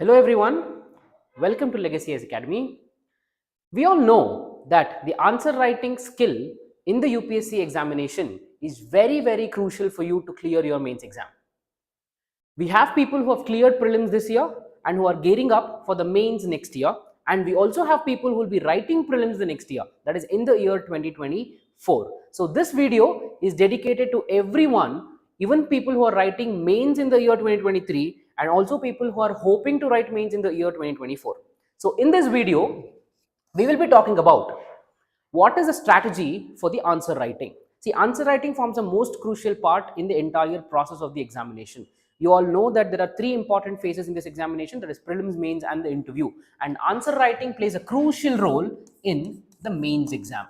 Hello everyone, welcome to Legacy IAS Academy. We all know that the answer writing skill in the UPSC examination is very crucial for you to clear your mains exam. We have people who have cleared prelims this year and who are gearing up for the mains next year, and we also have people who will be writing prelims the next year, that is in the year 2024. So this video is dedicated to everyone, even people who are writing mains in the year 2023 and also people who are hoping to write mains in the year 2024. So in this video, we will be talking about what is the strategy for the answer writing. See, answer writing forms a most crucial part in the entire process of the examination. You all know that there are three important phases in this examination, that is prelims, mains and the interview, and answer writing plays a crucial role in the mains exam.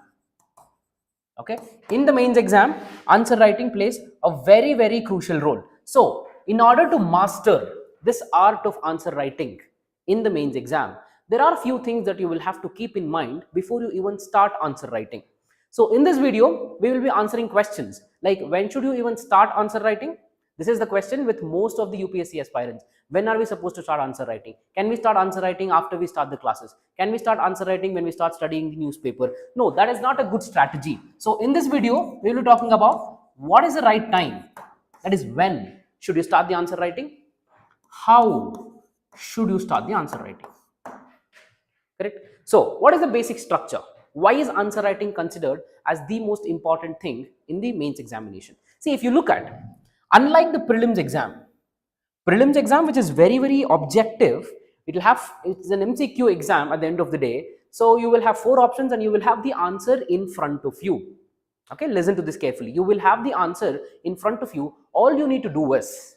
Okay, in the mains exam, answer writing plays a very crucial role. So in order to master this art of answer writing in the mains exam, there are a few things that you will have to keep in mind before you even start answer writing. So in this video, we will be answering questions like, when should you even start answer writing? This is the question with most of the UPSC aspirants. When are we supposed to start answer writing? Can we start answer writing after we start the classes? Can we start answer writing when we start studying the newspaper? No, that is not a good strategy. So in this video, we will be talking about what is the right time. That is, when should you start the answer writing? How should you start the answer writing? Correct? So what is the basic structure? Why is answer writing considered as the most important thing in the mains examination? See, if you look at, unlike the prelims exam which is very objective, it's an MCQ exam at the end of the day. So you will have four options and you will have the answer in front of you. Okay, listen to this carefully. You will have the answer in front of you. All you need to do is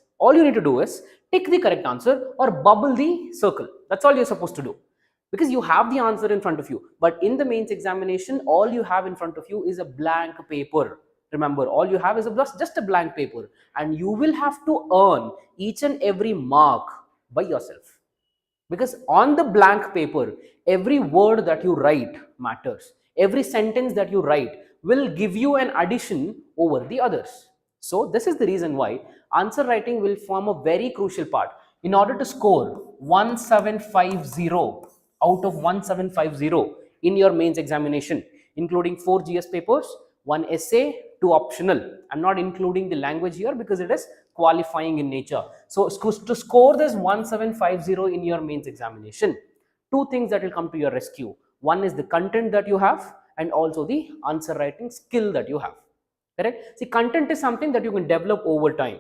tick the correct answer or bubble the circle. That's all you're supposed to do, because you have the answer in front of you. But in the mains examination, all you have in front of you is a blank paper. Remember, all you have is just a blank paper, and you will have to earn each and every mark by yourself, because on the blank paper, every word that you write matters. Every sentence that you write will give you an addition over the others. So this is the reason why answer writing will form a very crucial part. In order to score 1750 out of 1750 in your mains examination, including 4 GS papers, 1 essay, 2 optional. I'm not including the language here because it is qualifying in nature. So to score this 1750 in your mains examination, two things that will come to your rescue. One is the content that you have, and also the answer writing skill that you have. Correct? See, content is something that you can develop over time.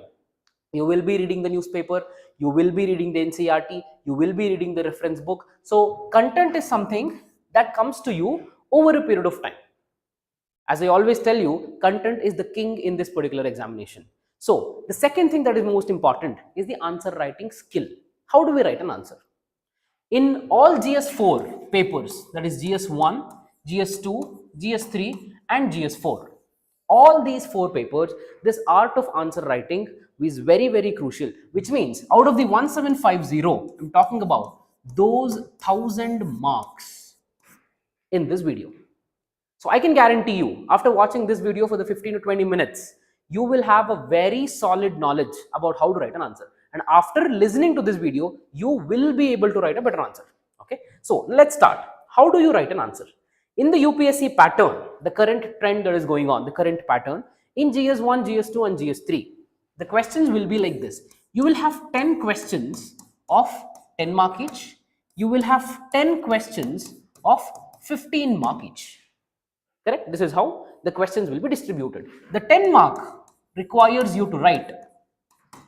You will be reading the newspaper, you will be reading the NCERT, you will be reading the reference book. So content is something that comes to you over a period of time. As I always tell you, content is the king in this particular examination. So the second thing that is most important is the answer writing skill. How do we write an answer? In all GS4 papers, that is GS1, GS2, GS3 and GS4, all these 4 papers, this art of answer writing is very crucial, which means out of the 1750, I'm talking about those 1000 marks in this video. So I can guarantee you, after watching this video for the 15 to 20 minutes, you will have a very solid knowledge about how to write an answer. And after listening to this video, you will be able to write a better answer. Okay, so let's start. How do you write an answer? In the UPSC pattern, the current trend that is going on, the current pattern, in GS1, GS2 and GS3, the questions will be like this. You will have 10 questions of 10 mark each. You will have 10 questions of 15 mark each. Correct? This is how the questions will be distributed. The 10 mark requires you to write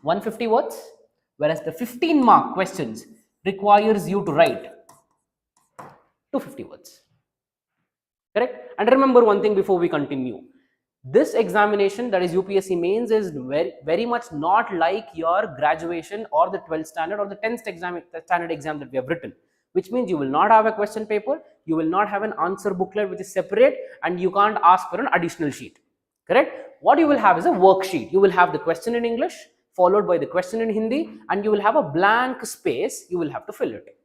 150 words, whereas the 15 mark questions requires you to write 250 words. Correct? And remember one thing before we continue. This examination, that is UPSC mains, is very much not like your graduation or the 12th standard or the 10th standard exam that we have written, which means you will not have a question paper, you will not have an answer booklet which is separate, and you can't ask for an additional sheet. Correct? What you will have is a worksheet. You will have the question in English followed by the question in Hindi, and you will have a blank space, you will have to fill it.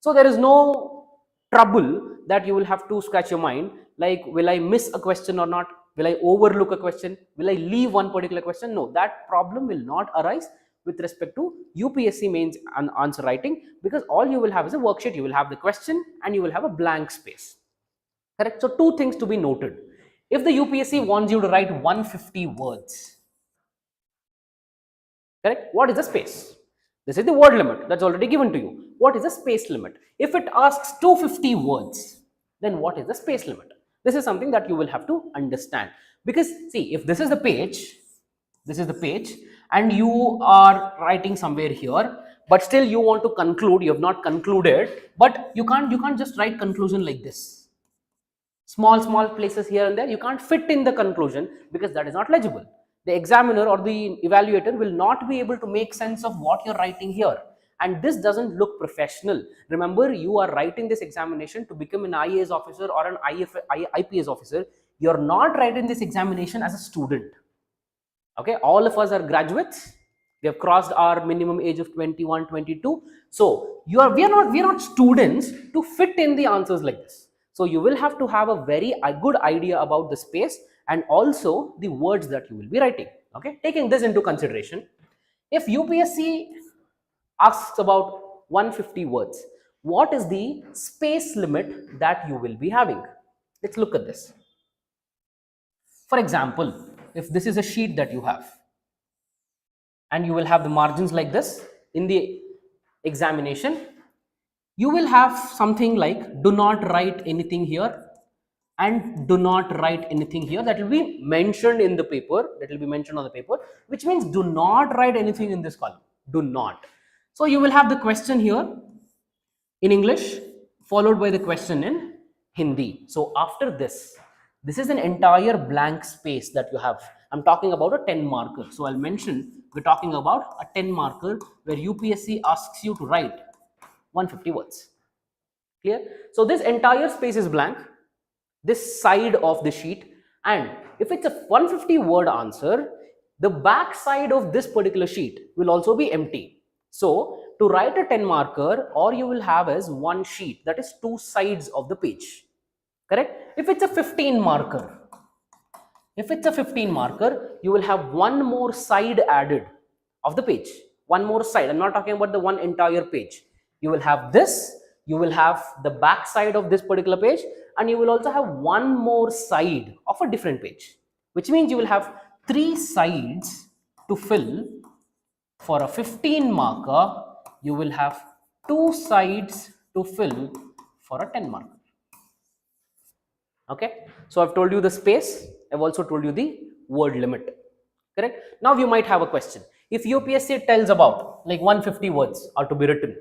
So there is no trouble that you will have to scratch your mind like, will I miss a question or not? Will I overlook a question? Will I leave one particular question? No, that problem will not arise with respect to UPSC mains answer writing, because all you will have is a worksheet, you will have the question and you will have a blank space. Correct? So two things to be noted. If the UPSC wants you to write 150 words, correct, what is the space? This is the word limit that's already given to you. What is the space limit? If it asks 250 words, then what is the space limit? This is something that you will have to understand, because see, if this is the page, this is the page, and you are writing somewhere here, but still you want to conclude, you have not concluded, but you can't just write conclusion like this. Small places here and there, you can't fit in the conclusion because that is not legible. The examiner or the evaluator will not be able to make sense of what you're writing here, and this doesn't look professional. Remember, you are writing this examination to become an IAS officer or an IPS officer. You're not writing this examination as a student. Okay, all of us are graduates. We have crossed our minimum age of 21, 22. So we are not students to fit in the answers like this. So you will have to have a very good idea about the space and also the words that you will be writing. Okay, taking this into consideration, if UPSC asks about 150 words, what is the space limit that you will be having? Let's look at this. For example, if this is a sheet that you have and you will have the margins like this in the examination, you will have something like do not write anything here and do not write anything here. That will be mentioned in the paper, that will be mentioned on the paper, which means do not write anything in this column. Do not. So you will have the question here in English followed by the question in Hindi. So after this is an entire blank space that you have. I'm talking about a 10 marker. So I'll mention we're talking about a 10 marker where UPSC asks you to write 150 words. Clear? So this entire space is blank, this side of the sheet, and if it's a 150 word answer, the back side of this particular sheet will also be empty. So to write a 10 marker, or you will have as one sheet, that is two sides of the page. Correct? If it's a 15 marker, you will have one more side added of the page. One more side. I'm not talking about the one entire page. You will have this, you will have the back side of this particular page, and you will also have one more side of a different page, which means you will have three sides to fill. For a 15 marker, you will have two sides to fill for a 10 marker. Okay, so I've told you the space, I've also told you the word limit. Correct? Now you might have a question. If UPSC tells about like 150 words are to be written,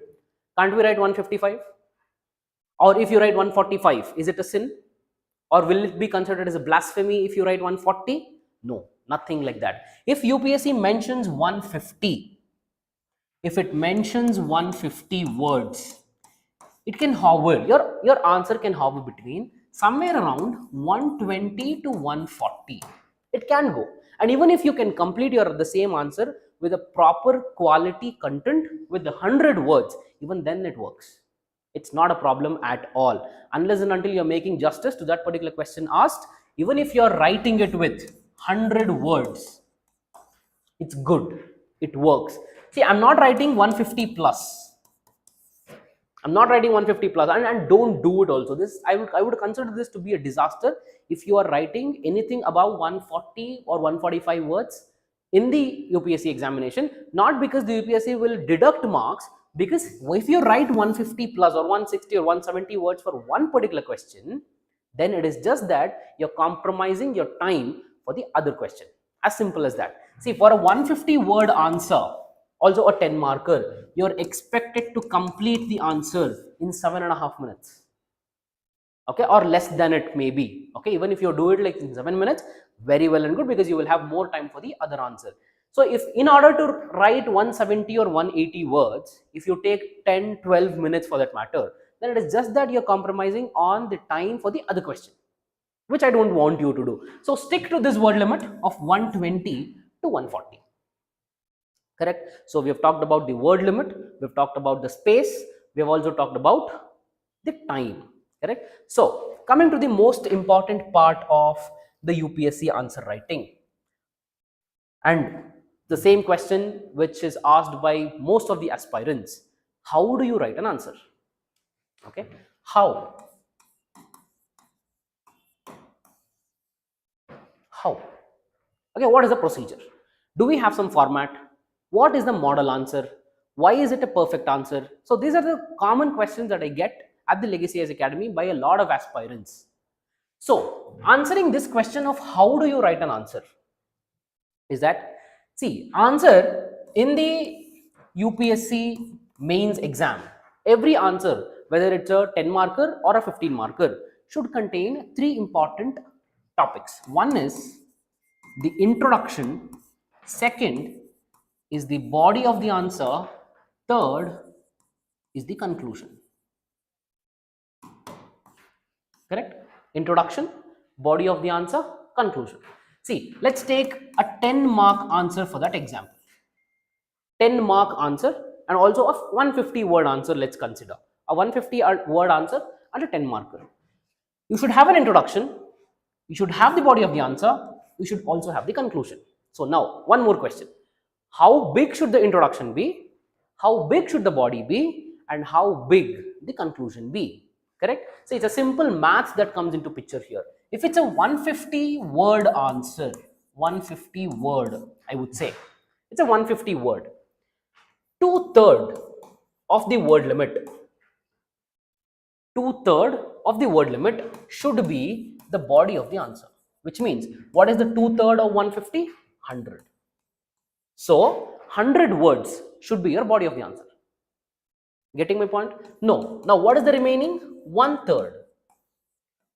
can't we write 155? Or if you write 145, is it a sin? Or will it be considered as a blasphemy if you write 140? No, nothing like that. If UPSC mentions 150, if it mentions 150 words, it can hover, your answer can hover between somewhere around 120 to 140. It can go. And even if you can complete the same answer with a proper quality content with the 100 words, even then it works. It's not a problem at all, unless and until you're making justice to that particular question asked. Even if you're writing it with 100 words, it's good, it works. See, I'm not writing 150 plus. I'm not writing 150 plus, and don't do it also. This I would consider this to be a disaster if you are writing anything above 140 or 145 words in the UPSC examination. Not because the UPSC will deduct marks, because if you write 150 plus or 160 or 170 words for one particular question, then it is just that you're compromising your time for the other question. As simple as that. See, for a 150 word answer, also a 10 marker, you're expected to complete the answer in 7.5 minutes. Okay, or less than it may be. Okay, even if you do it like in 7 minutes, very well and good, because you will have more time for the other answer. So if in order to write 170 or 180 words, if you take 10-12 minutes for that matter, then it is just that you're compromising on the time for the other question, which I don't want you to do. So stick to this word limit of 120 to 140. Correct? So we have talked about the word limit, we've talked about the space, we have also talked about the time. Correct? So coming to the most important part of the UPSC answer writing, and The same question which is asked by most of the aspirants. How do you write an answer? Okay, how? How? Okay, what is the procedure? Do we have some format? What is the model answer? Why is it a perfect answer? So these are the common questions that I get at the Legacy IAS Academy by a lot of aspirants. So answering this question of how do you write an answer is that, see, answer in the UPSC mains exam, every answer, whether it's a 10 marker or a 15 marker, should contain three important topics. One is the introduction, second is the body of the answer, third is the conclusion. Correct? Introduction, body of the answer, conclusion. See, let's take a 10-mark answer for that example. 10-mark answer and also a 150-word answer, let's consider. A 150-word answer and a 10-marker. You should have an introduction, you should have the body of the answer, you should also have the conclusion. So now, one more question. How big should the introduction be? How big should the body be? And how big the conclusion be? Correct? So it's a simple math that comes into picture here. If it's a 150-word answer, 150-word, I would say, it's a 150-word. 2/3 of the word limit, 2/3 of the word limit should be the body of the answer. Which means, what is the 2/3 of 150? 100. So 100 words should be your body of the answer. Getting my point? No. Now what is the remaining? 1/3.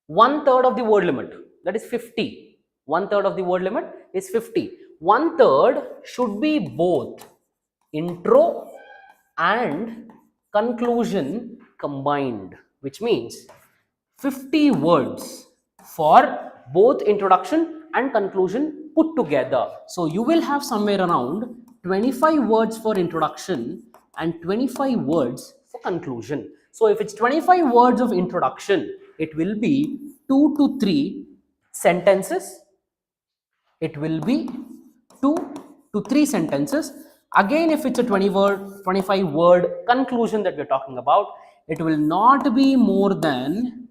1/3 of the word limit, that is 50. 1/3 of the word limit is 50. 1/3 should be both intro and conclusion combined, which means 50 words for both introduction and conclusion put together. So you will have somewhere around 25 words for introduction and 25 words for conclusion. So if it's 25 words of introduction, it will be 2 to 3 sentences. It will be 2 to 3 sentences. Again, if it's a 25 word conclusion that we're talking about, it will not be more than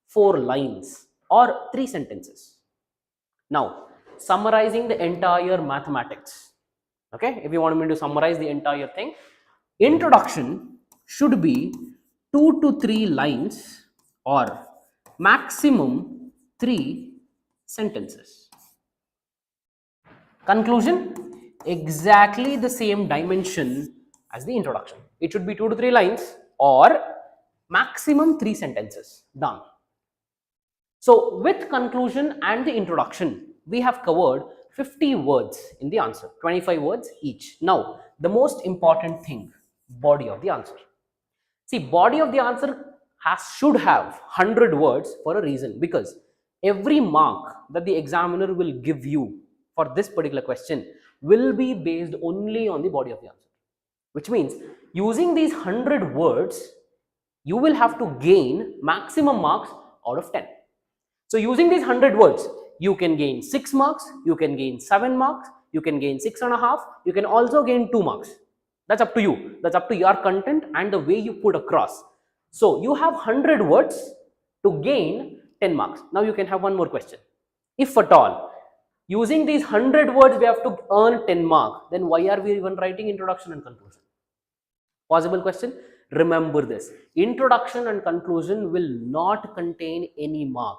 4 lines or 3 sentences. Now, summarizing the entire mathematics. Okay, if you want me to summarize the entire thing, introduction should be 2 to 3 lines or maximum 3 sentences. Conclusion, exactly the same dimension as the introduction. It should be 2 to 3 lines or maximum 3 sentences. Done. So with conclusion and the introduction, we have covered 50 words in the answer, 25 words each. Now, the most important thing, body of the answer. See, body of the answer should have 100 words for a reason, because every mark that the examiner will give you for this particular question will be based only on the body of the answer. Which means, using these 100 words, you will have to gain maximum marks out of 10. So using these 100 words, you can gain 6 marks, you can gain 7 marks, you can gain 6.5, you can also gain 2 marks. That's up to you. That's up to your content and the way you put across. So you have 100 words to gain 10 marks. Now you can have one more question. If at all, using these 100 words we have to earn 10 marks, then why are we even writing introduction and conclusion? Possible question. Remember this. Introduction and conclusion will not contain any mark.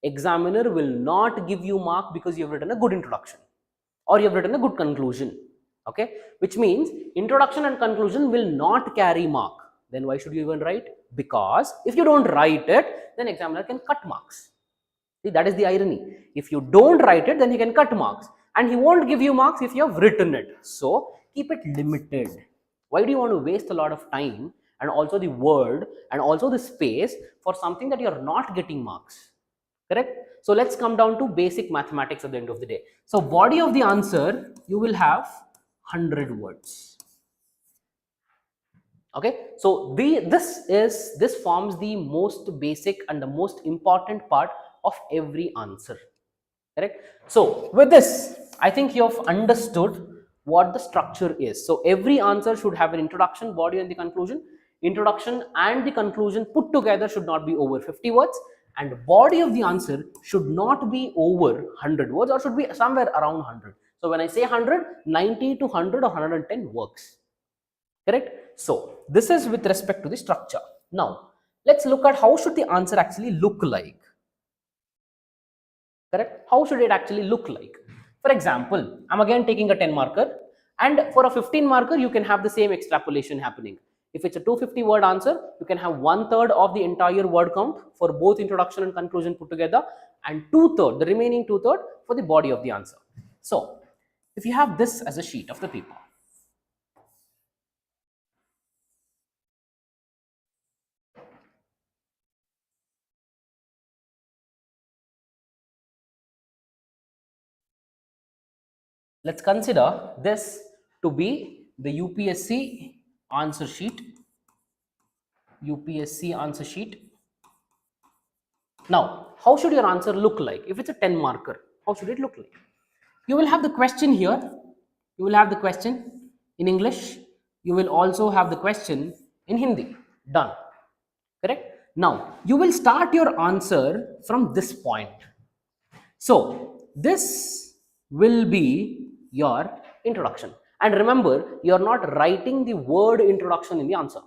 Examiner will not give you mark because you have written a good introduction or you have written a good conclusion. Okay, which means introduction and conclusion will not carry mark. Then why should you even write? Because if you don't write it, then examiner can cut marks. See, that is the irony. If you don't write it, then he can cut marks, and he won't give you marks if you have written it. So keep it limited. Why do you want to waste a lot of time and also the word and also the space for something that you are not getting marks? Correct? So let's come down to basic mathematics at the end of the day. So body of the answer, you will have 100 words. Okay, so this forms the most basic and the most important part of every answer. Correct? So with this, I think you have understood what the structure is. So every answer should have an introduction, body, and the conclusion. Introduction and the conclusion put together should not be over 50 words, and body of the answer should not be over 100 words, or should be somewhere around 100. So when I say 100, 90 to 100 or 110 works. Correct? So this is with respect to the structure. Now let's look at how should the answer actually look like. Correct? How should it actually look like? For example, I'm again taking a 10 marker, and for a 15 marker you can have the same extrapolation happening. If it's a 250 word answer, you can have 1/3 of the entire word count for both introduction and conclusion put together, and 2/3, the remaining 2/3 for the body of the answer. So if you have this as a sheet of the paper, let's consider this to be the UPSC answer sheet. UPSC answer sheet. Now, how should your answer look like? If it's a 10 marker, how should it look like? You will have the question here. You will have the question in English. You will also have the question in Hindi. Done. Correct? Now, you will start your answer from this point. So, this will be your introduction. And remember, you are not writing the word introduction in the answer.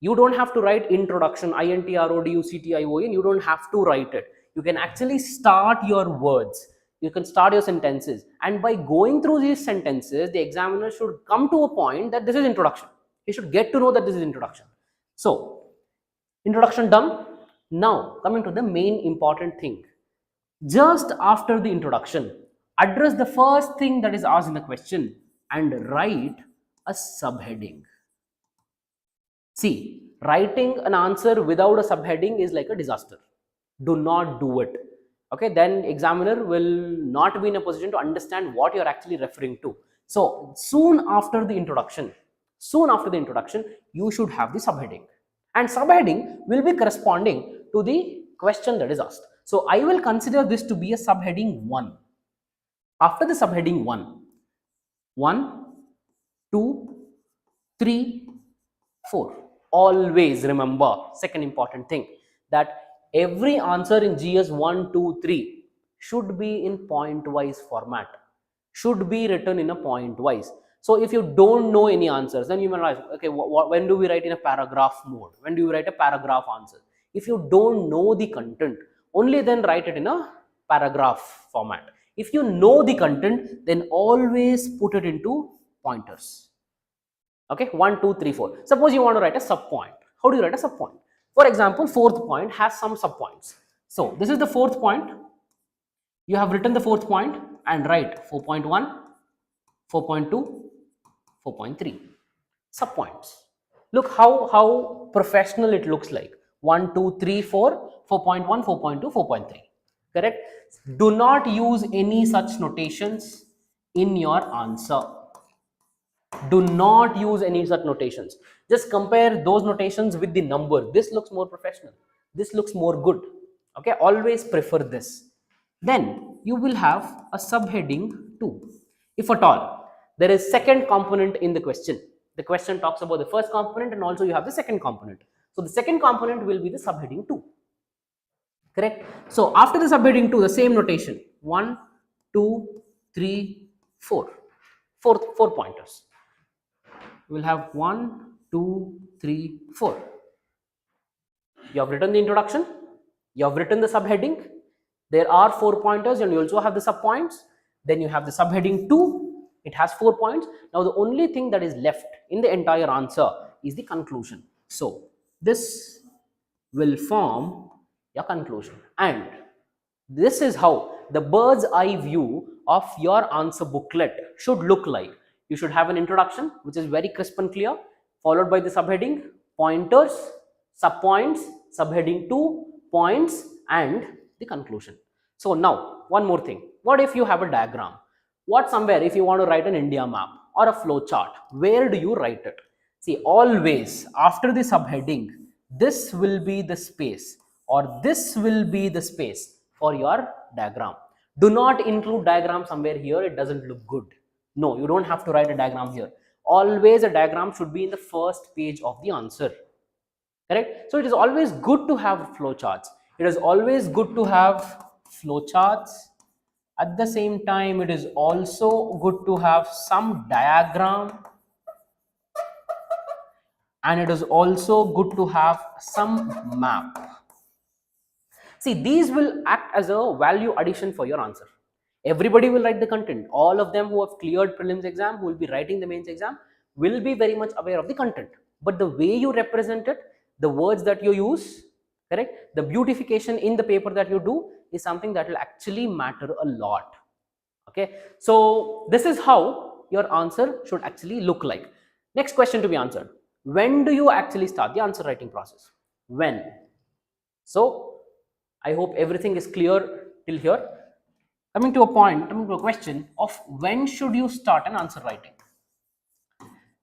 You don't have to write introduction, introduction, you don't have to write it. You can actually start your words. You can start your sentences. And by going through these sentences, the examiner should come to a point that this is introduction. He should get to know that this is introduction. So, introduction done. Now, coming to the main important thing. Just after the introduction, address the first thing that is asked in the question and write a subheading. See, writing an answer without a subheading is like a disaster. Do not do it. Okay, then examiner will not be in a position to understand what you're actually referring to. So soon after the introduction, you should have the subheading. And subheading will be corresponding to the question that is asked. So I will consider this to be a subheading 1. After the subheading 1, 2, 3, 4. Always remember, second important thing, that every answer in GS 1, 2, 3 should be in point-wise format, should be written in a point-wise. So if you don't know any answers, then you may ask, okay, when do we write in a paragraph mode? When do you write a paragraph answer? If you don't know the content, only then write it in a paragraph format. If you know the content, then always put it into pointers. Okay, 1, 2, 3, 4. Suppose you want to write a subpoint. How do you write a subpoint? For example, fourth point has some subpoints. So this is the fourth point. You have written the fourth point and write 4.1, 4.2, 4.3 subpoints. Look how professional it looks like. 1, 2, 3, 4, 4.1, 4.2, 4.3. Correct? Do not use any such notations in your answer. Do not use any such notations. Just compare those notations with the number. This looks more professional. This looks more good. Okay, always prefer this. Then you will have a subheading 2. If at all there is second component in the question. The question talks about the first component and also you have the second component. So the second component will be the subheading 2. Correct? So after the subheading 2, the same notation. 1, 2, 3, 4. Four pointers. We will have 1, 2, 3, 4. You have written the introduction, you have written the subheading, there are 4 pointers and you also have the subpoints. Then you have the subheading 2, it has 4 points. Now the only thing that is left in the entire answer is the conclusion. So this will form your conclusion, and this is how the bird's eye view of your answer booklet should look like. You should have an introduction which is very crisp and clear, followed by the subheading, pointers, subpoints, subheading 2, points, and the conclusion. So now one more thing. What if you have a diagram? What somewhere if you want to write an India map or a flow chart, where do you write it? See, always after the subheading, this will be the space or this will be the space for your diagram. Do not include diagram somewhere here, it doesn't look good. No, you don't have to write a diagram here. Always a diagram should be in the first page of the answer. Correct? So it is always good to have flowcharts. It is always good to have flowcharts. At the same time, it is also good to have some diagram, and it is also good to have some map. See, these will act as a value addition for your answer. Everybody will write the content. All of them who have cleared prelims exam, who will be writing the mains exam, will be very much aware of the content. But the way you represent it, the words that you use, correct, the beautification in the paper that you do is something that will actually matter a lot. Okay, so this is how your answer should actually look like. Next question to be answered: when do you actually start the answer writing process? When? So I hope everything is clear till here. Coming to a point, coming to a question of when should you start an answer writing?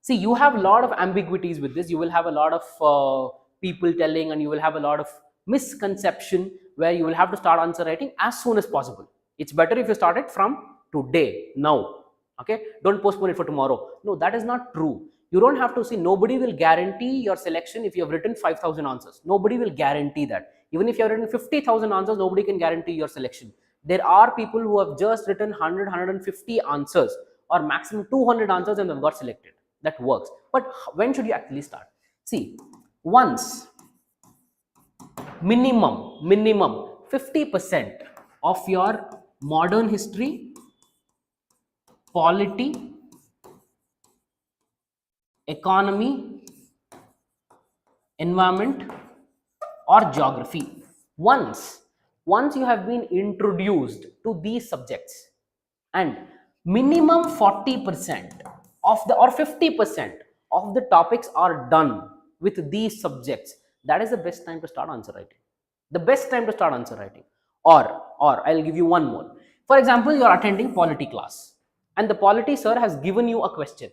See, you have a lot of ambiguities with this. You will have a lot of people telling, and you will have a lot of misconception where you will have to start answer writing as soon as possible. It's better if you start it from today, now. Okay, don't postpone it for tomorrow. No, that is not true. You don't have to see. Nobody will guarantee your selection if you have written 5,000 answers. Nobody will guarantee that. Even if you have written 50,000 answers, nobody can guarantee your selection. There are people who have just written 100, 150 answers or maximum 200 answers and they've got selected. That works. But when should you actually start? See, once minimum 50% of your modern history, polity, economy, environment or geography, once you have been introduced to these subjects, and minimum 40% of the or 50% of the topics are done with these subjects, that is the best time to start answer writing. The best time to start answer writing. Or I'll give you one more. For example, you are attending polity class and the polity sir has given you a question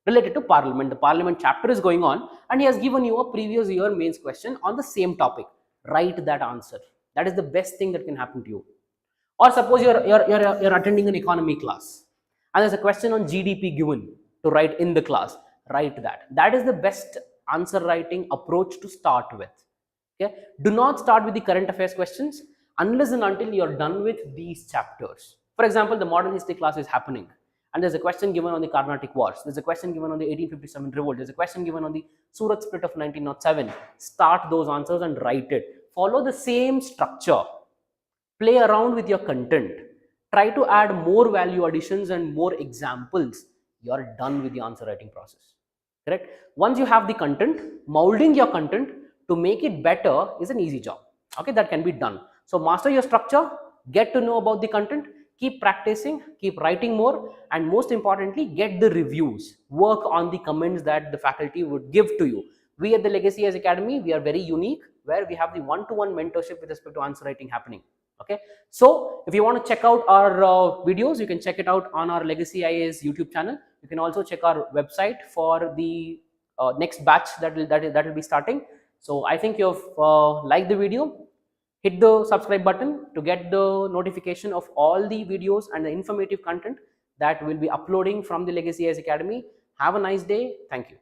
related to parliament. The parliament chapter is going on and he has given you a previous year mains question on the same topic. Write that answer. That is the best thing that can happen to you. Or suppose you're attending an economy class and there's a question on GDP given to write in the class. Write that. That is the best answer writing approach to start with. Okay, do not start with the current affairs questions unless and until you're done with these chapters. For example, the modern history class is happening and there's a question given on the Carnatic Wars, there's a question given on the 1857 revolt, there's a question given on the Surat split of 1907. Start those answers and write it. Follow the same structure. Play around with your content. Try to add more value additions and more examples. You're done with the answer writing process. Correct? Once you have the content, molding your content to make it better is an easy job. Okay, that can be done. So master your structure, get to know about the content, keep practicing, keep writing more, and most importantly, get the reviews. Work on the comments that the faculty would give to you. We at the Legacy IAS Academy, we are very unique where we have the one-to-one mentorship with respect to answer writing happening. Okay, so if you want to check out our videos, you can check it out on our Legacy IAS YouTube channel. You can also check our website for the next batch that will be starting. So I think you've liked the video. Hit the subscribe button to get the notification of all the videos and the informative content that we'll be uploading from the Legacy IAS Academy. Have a nice day. Thank you.